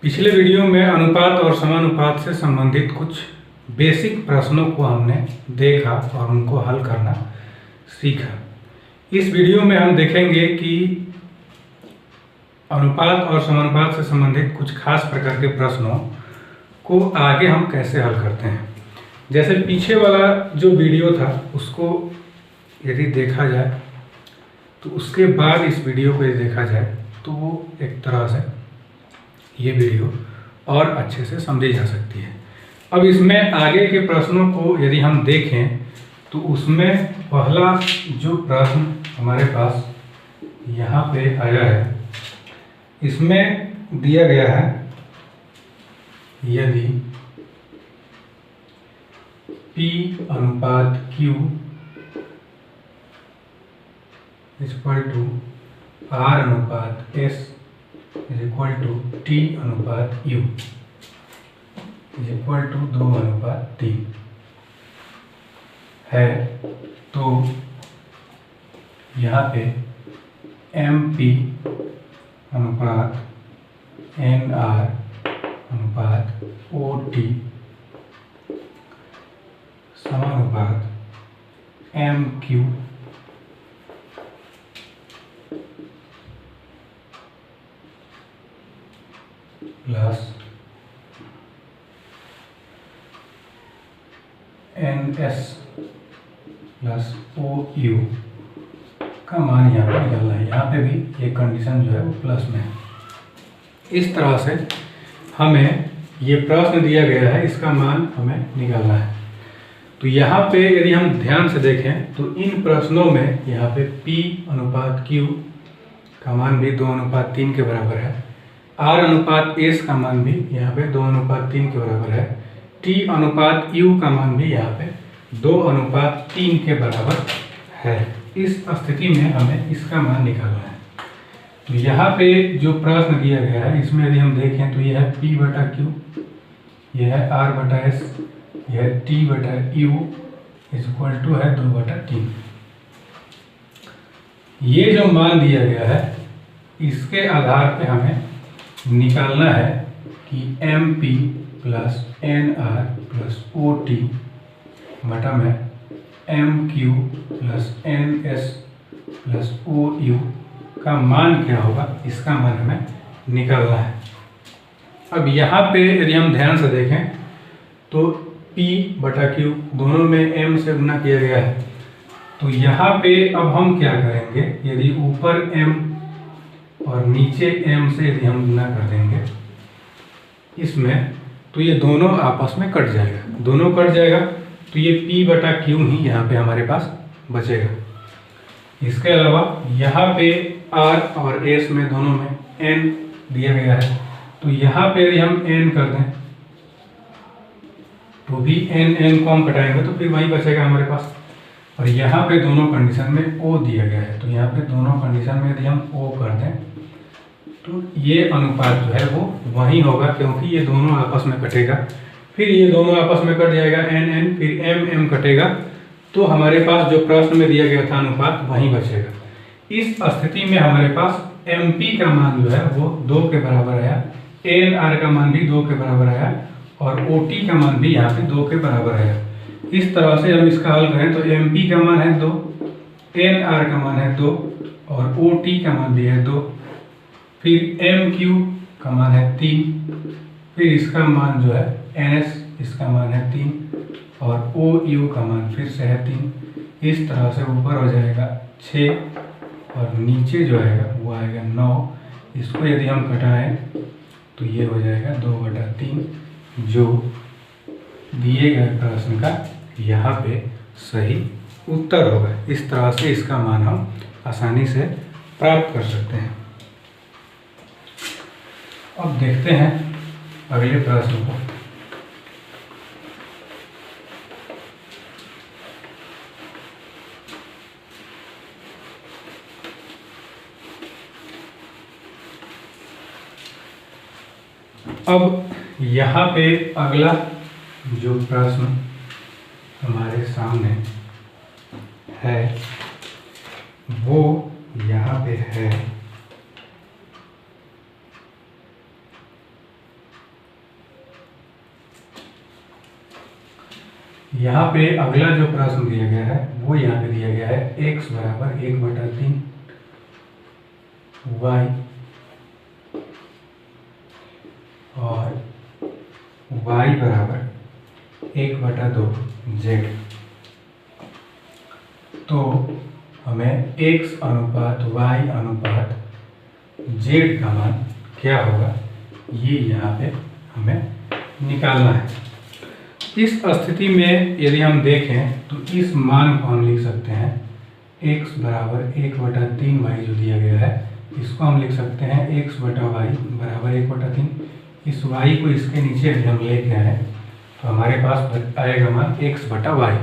पिछले वीडियो में अनुपात और समानुपात से संबंधित कुछ बेसिक प्रश्नों को हमने देखा और उनको हल करना सीखा। इस वीडियो में हम देखेंगे कि अनुपात और समानुपात से संबंधित कुछ खास प्रकार के प्रश्नों को आगे हम कैसे हल करते हैं। जैसे पीछे वाला जो वीडियो था उसको यदि देखा जाए तो उसके बाद इस वीडियो को यदि देखा जाए तो वो एक तरह से ये वीडियो और अच्छे से समझी जा सकती है। अब इसमें आगे के प्रश्नों को यदि हम देखें तो उसमें पहला जो प्रश्न हमारे पास यहाँ पे आया है, इसमें दिया गया है यदि P अनुपात Q इक्वल टू R अनुपात S is equal to T अनुपात U इज इक्वल टू 2:3 है, तो यहाँ पे MP अनुपात NR अनुपात OT समानुपात MQ plus NS plus OU का मान यहाँ पर निकालना है। यहाँ पे भी ये कंडीशन जो है वो प्लस में है। इस तरह से हमें ये प्रश्न दिया गया है, इसका मान हमें निकालना है। तो यहाँ पे यदि हम ध्यान से देखें तो इन प्रश्नों में यहाँ पे P अनुपात Q का मान भी 2:3 के बराबर है, R अनुपात S का मान भी यहाँ पे 2:3 के बराबर है, T अनुपात U का मान भी यहाँ पे 2:3 के बराबर है। इस स्थिति में हमें इसका मान निकालना है। तो यहाँ पे जो प्रश्न दिया गया है इसमें यदि हम देखें तो यह है P बटा Q, यह है R बटा S, यह है T बटा U इज इक्वल टू है 2/3। ये जो मान दिया गया है इसके आधार पे हमें निकालना है कि MP plus NR plus OT बटा में MQ plus NS plus OU का मान क्या होगा, इसका मान हमें निकालना है। अब यहाँ पे यदि हम ध्यान से देखें तो P बटा Q दोनों में M से गुना किया गया है, तो यहाँ पे अब हम क्या करेंगे, यदि ऊपर M और नीचे M से यदि हम गुना कर देंगे इसमें तो ये दोनों आपस में कट जाएगा, दोनों कट जाएगा तो ये P बटा Q ही यहाँ पे हमारे पास बचेगा। इसके अलावा यहाँ पे R और S में दोनों में N दिया गया है, तो यहाँ पे यदि हम N कर दें तो भी N को हम कटाएंगे तो फिर वही बचेगा हमारे पास। और यहाँ पे दोनों कंडीशन में O दिया गया है, तो यहाँ पे दोनों कंडीशन में यदि हम O कर दें तो ये अनुपात जो है वो वही होगा, क्योंकि ये दोनों आपस में कटेगा, फिर ये दोनों आपस में कट जाएगा N फिर M कटेगा, तो हमारे पास जो प्रश्न में दिया गया था अनुपात वही बचेगा। इस स्थिति में हमारे पास MP का मान जो है वो 2 के बराबर आया, NR का मान भी 2 के बराबर आया और OT का मान भी यहाँ पे 2 के बराबर आया। इस तरह से हम इसका हल करें तो MP का मान है 2, NR का मान है 2 और OT का मान भी है 2, फिर MQ का मान है 3, फिर इसका मान जो है NS इसका मान है 3 और OU का मान फिर से है 3। इस तरह से ऊपर हो जाएगा 6 और नीचे जो आएगा वो आएगा 9। इसको यदि हम घटाएं तो ये हो जाएगा 2/3, जो दिए गए प्रश्न का यहाँ पे सही उत्तर होगा। इस तरह से इसका मान हम आसानी से प्राप्त कर सकते हैं। अब देखते हैं अगले प्रश्न को। अब यहाँ पे अगला जो प्रश्न हमारे सामने है वो यहाँ पे है यहाँ पे अगला जो प्रश्न दिया गया है वो यहाँ पे दिया गया है x बराबर 1/3 y और y बराबर 1/2 z। तो हमें x अनुपात y अनुपात z का मान क्या होगा ये यहाँ पे हमें निकालना है। इस स्थिति में यदि हम देखें तो इस मान को हम लिख सकते हैं x बराबर 1/3 y जो दिया गया है इसको हम लिख सकते हैं x बटा वाई बराबर 1/3। इस y को इसके नीचे यदि हम लेके आए तो हमारे पास आएगा मान x बटा वाई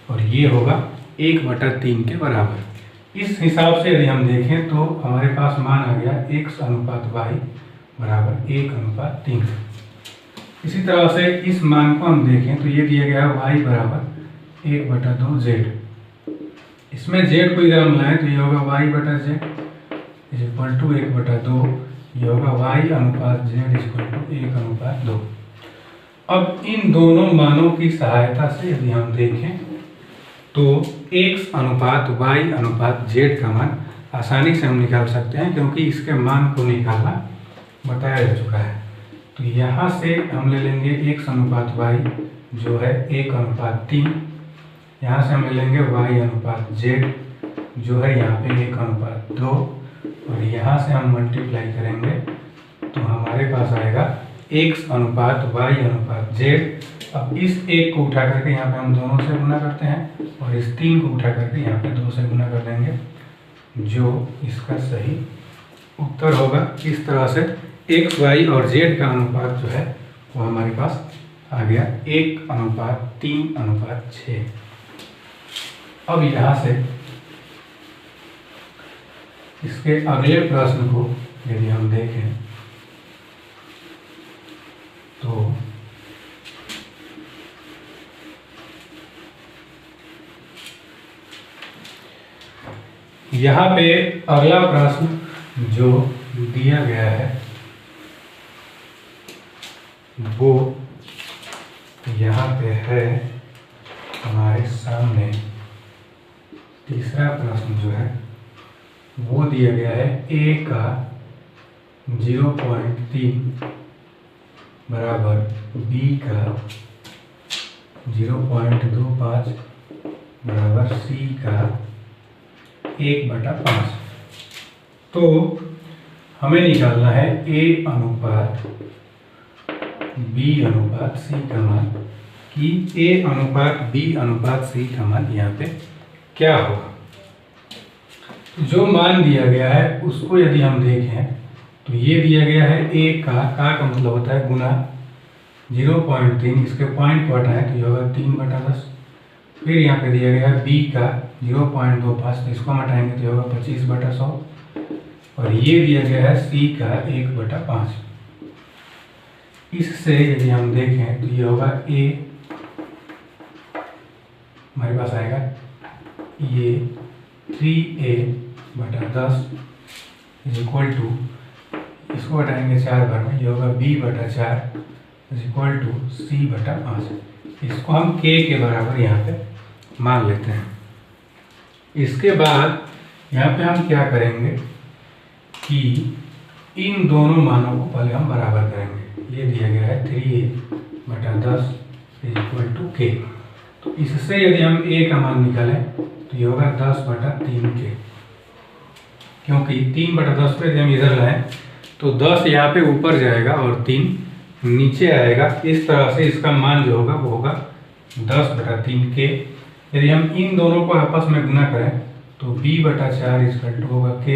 और ये होगा 1/3 के बराबर। इस हिसाब से यदि हम देखें तो हमारे पास मान आ गया x अनुपात y बराबर 1/3। इसी तरह से इस मान को हम देखें तो ये दिया गया है y बराबर 1/2 z। इसमें z को इधर हम लाएं तो ये होगा y बटा z इक्वल टू 1/2। ये होगा y अनुपात z इक्वल टू 1/2। अब इन दोनों मानों की सहायता से यदि हम देखें तो x अनुपात y अनुपात z का मान आसानी से हम निकाल सकते हैं क्योंकि इसके मान को निकालना बताया जा चुका है। तो यहाँ से हम ले लेंगे x अनुपात y जो है 1/3। यहाँ से हम ले लेंगे y अनुपात z जो है यहाँ पे 1/2 और यहाँ से हम मल्टीप्लाई करेंगे तो हमारे पास आएगा x अनुपात y अनुपात z। अब इस 1 को उठा करके यहाँ पे हम दोनों से गुना करते हैं और इस 3 को उठा करके यहाँ पे 2 से गुना कर देंगे जो इसका सही उत्तर होगा। इस तरह से x, y और z का अनुपात जो है वो हमारे पास आ गया 1/3/6। अब यहाँ से इसके अगले प्रश्न को यदि हम देखें तो यहाँ पे अगला प्रश्न जो दिया गया है वो यहाँ पे है हमारे सामने। तीसरा प्रश्न जो है वो दिया गया है a का 0.3 बराबर b का 0.25 बराबर c का 1/5। तो हमें निकालना है a अनुपात b अनुपात c का मान कि a अनुपात b अनुपात c का मान यहाँ पे क्या होगा। जो मान दिया गया है उसको यदि हम देखें तो ये दिया गया है a का मतलब होता है गुना 0.3। इसके पॉइंट को हटाएं तो ये होगा 3/10। फिर यहाँ पे दिया गया है b का 0.25 तो इसको हम हटाएंगे तो ये होगा 25/100 और ये दिया गया है c का 1/5। इससे यदि हम देखें तो ये होगा a हमारे पास आएगा ये 3a/10 इज इक्वल टू इसको हटाएंगे 4 बार में ये होगा b/4 is equal to c/5। इसको हम k के बराबर यहाँ पे मान लेते हैं। इसके बाद यहाँ पे हम क्या करेंगे कि इन दोनों मानों को पहले हम बराबर करेंगे। ये दिया गया है 3a/10 is equal to k। तो इससे यदि हम a का मान निकालें तो ये होगा 10/3k क्योंकि 3/10 पे यदि हम इधर लाएं तो 10 यहाँ पे ऊपर जाएगा और 3 नीचे आएगा। इस तरह से इसका मान जो होगा वो होगा 10/3k। यदि हम इन दोनों को आपस में गुना करें तो b/4 इक्वल टू होगा k।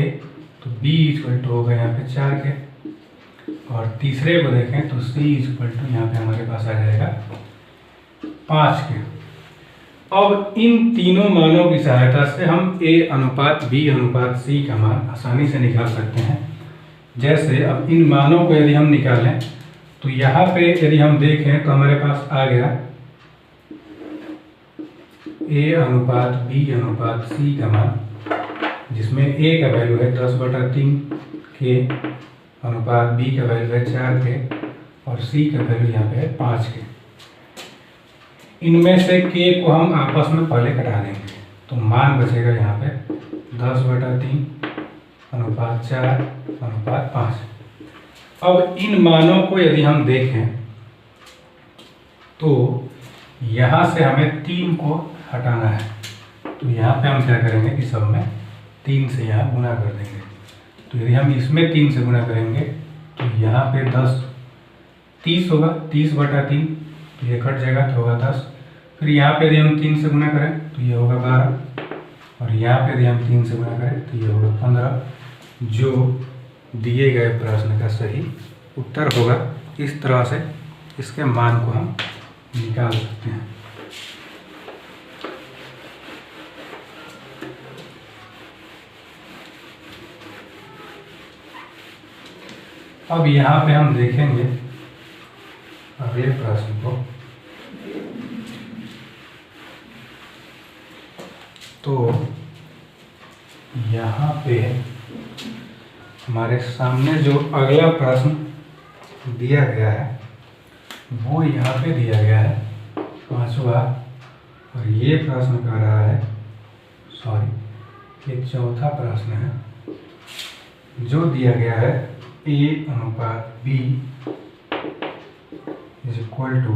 तो b इक्वल टू होगा यहाँ पे 4k और तीसरे को देखें तो c इक्वल टू यहाँ पे हमारे पास आ जाएगा 5k। अब इन तीनों मानों की सहायता से हम a अनुपात b अनुपात c का मान आसानी से निकाल सकते हैं। जैसे अब इन मानों को यदि हम निकालें तो यहाँ पे यदि हम देखें तो हमारे पास आ गया a अनुपात b अनुपात c का मान जिसमें a का वैल्यू है 10/3k अनुपात b का वैल्यू है 4k और c का वैल्यू यहाँ पे है 5k। इनमें से k को हम आपस में पहले घटा देंगे, तो मान बचेगा यहाँ पे 10/3 अनुपात 4 अनुपात 5। अब इन मानों को यदि हम देखें तो यहाँ से हमें 3 को हटाना है, तो यहाँ पे हम क्या करेंगे कि सब में 3 से यहाँ गुना कर देंगे। तो यदि हम इसमें 3 से गुना करेंगे तो यहाँ पे 30 होगा, 30/3, तो ये कट जाएगा तो होगा 10। फिर यहाँ पे यदि हम 3 से गुना करें तो ये होगा 12, और यहाँ पे यदि हम 3 से गुना करें तो ये होगा 15, जो दिए गए प्रश्न का सही उत्तर होगा। इस तरह से इसके मान को हम निकाल सकते हैं। अब यहाँ पे हम देखेंगे अगले प्रश्न को, तो यहाँ पे हमारे सामने जो अगला प्रश्न दिया गया है वो यहाँ पे दिया गया है 5वां, और ये प्रश्न कह रहा है, सॉरी, ये चौथा प्रश्न है जो दिया गया है A/B इज इक्वल टू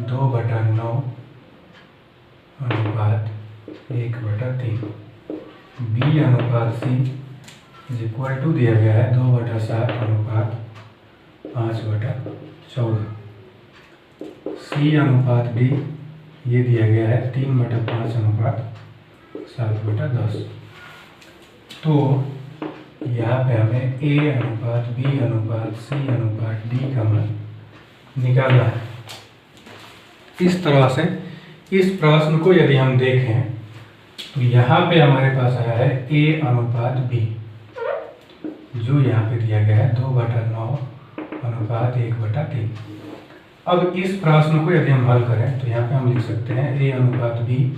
2/9 अनुपात 1/3। B/C इज इक्वल टू दिया गया है 2/7 अनुपात 5/14। C/D ये दिया गया है 3/5 अनुपात 7/10। तो यहाँ पे हमें A/B/C/D का मान निकालना है। इस तरह से इस प्रश्न को यदि हम देखें तो यहाँ पे हमारे पास आया है A/B, जो यहाँ पे दिया गया है 2/9 अनुपात 1/3। अब इस प्रश्न को यदि हम हल करें तो यहाँ पे हम लिख सकते हैं A/B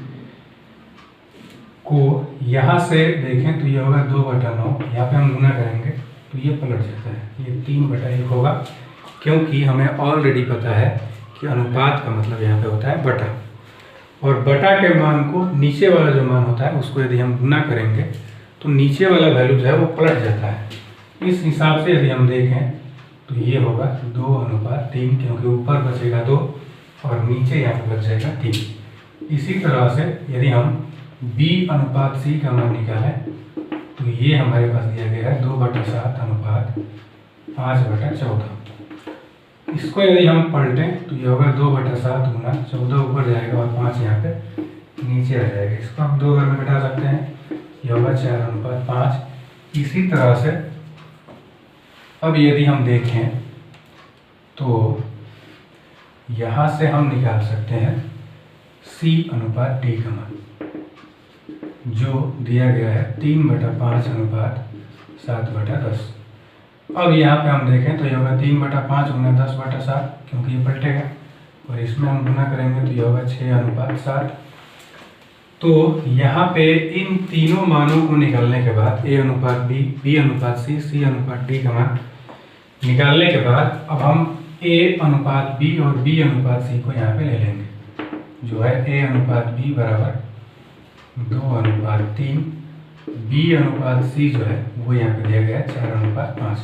को यहाँ से देखें तो ये होगा 2/9, यहाँ पे हम गुना करेंगे तो ये पलट जाता है, ये 3/1 होगा, क्योंकि हमें ऑलरेडी पता है कि अनुपात का मतलब यहाँ पे होता है बटा, और बटा के मान को नीचे वाला जो मान होता है उसको यदि हम गुना करेंगे तो नीचे वाला वैल्यू जो है वो पलट जाता है। इस हिसाब से यदि हम देखें तो ये होगा 2/3, क्योंकि ऊपर बचेगा 2 और नीचे यहाँ पे बच जाएगा 3। इसी तरह से यदि हम B/C का मान निकालें तो ये हमारे पास दिया गया है 2/7 अनुपात 5/14। इसको यदि हम पलटें तो ये होगा 2/7 गुना 14 ऊपर जाएगा और 5 यहाँ पे नीचे आ जाएगा। इसको हम 2 बार में घटा सकते हैं, ये होगा 4/5। इसी तरह से अब यदि हम देखें तो यहाँ से हम निकाल सकते हैं C/D का मान, जो दिया गया है 3/5 अनुपात 7/10। अब यहाँ पे हम देखें तो ये होगा 3/5 गुना 10/7, क्योंकि ये पलटेगा, और इसमें हम गुना करेंगे तो ये होगा 6/7। तो यहाँ पे इन तीनों मानों को निकालने के बाद A/B, B/C, C/D का मान निकालने के बाद अब हम A/B और B/C को यहाँ पे ले लेंगे, जो है A/B बराबर 2/3, B/C जो है वो यहाँ पे दिया गया है 4/5।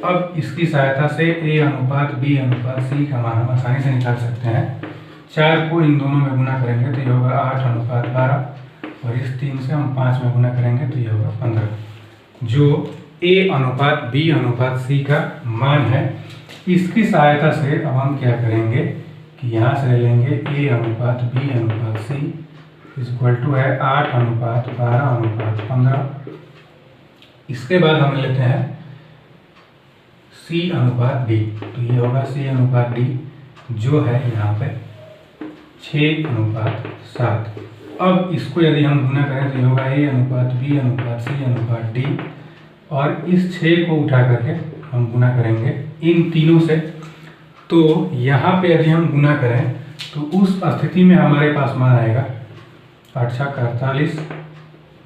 अब इसकी सहायता से A/B/C का मान हम आसानी से निकाल सकते हैं। 4 को इन दोनों में गुना करेंगे तो ये होगा 8/12, और इस 3 से हम 5 में गुना करेंगे तो ये होगा 15, जो A/B/C का मान है। इसकी सहायता से अब हम क्या करेंगे कि यहाँ से ले लेंगे A/B/C इज इक्वल टू है 8/12/15। इसके बाद हम लेते हैं C/D, तो ये होगा C/D जो है यहाँ पे 6/7। अब इसको यदि हम गुना करें तो ये होगा A/B/C/D, और इस 6 को उठा करके हम गुना करेंगे इन तीनों से। तो यहाँ पे यदि हम गुना करें तो उस स्थिति में हमारे पास मान आएगा 8×6 48,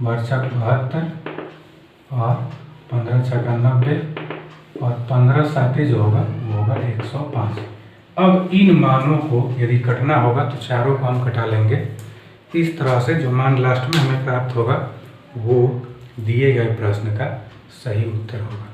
12×6 72, और 15×6 90, और 15×7 जो होगा वो होगा 105। अब इन मानों को यदि कटना होगा तो चारों को हम कटा लेंगे। इस तरह से जो मान लास्ट में हमें प्राप्त होगा वो दिए गए प्रश्न का सही उत्तर होगा।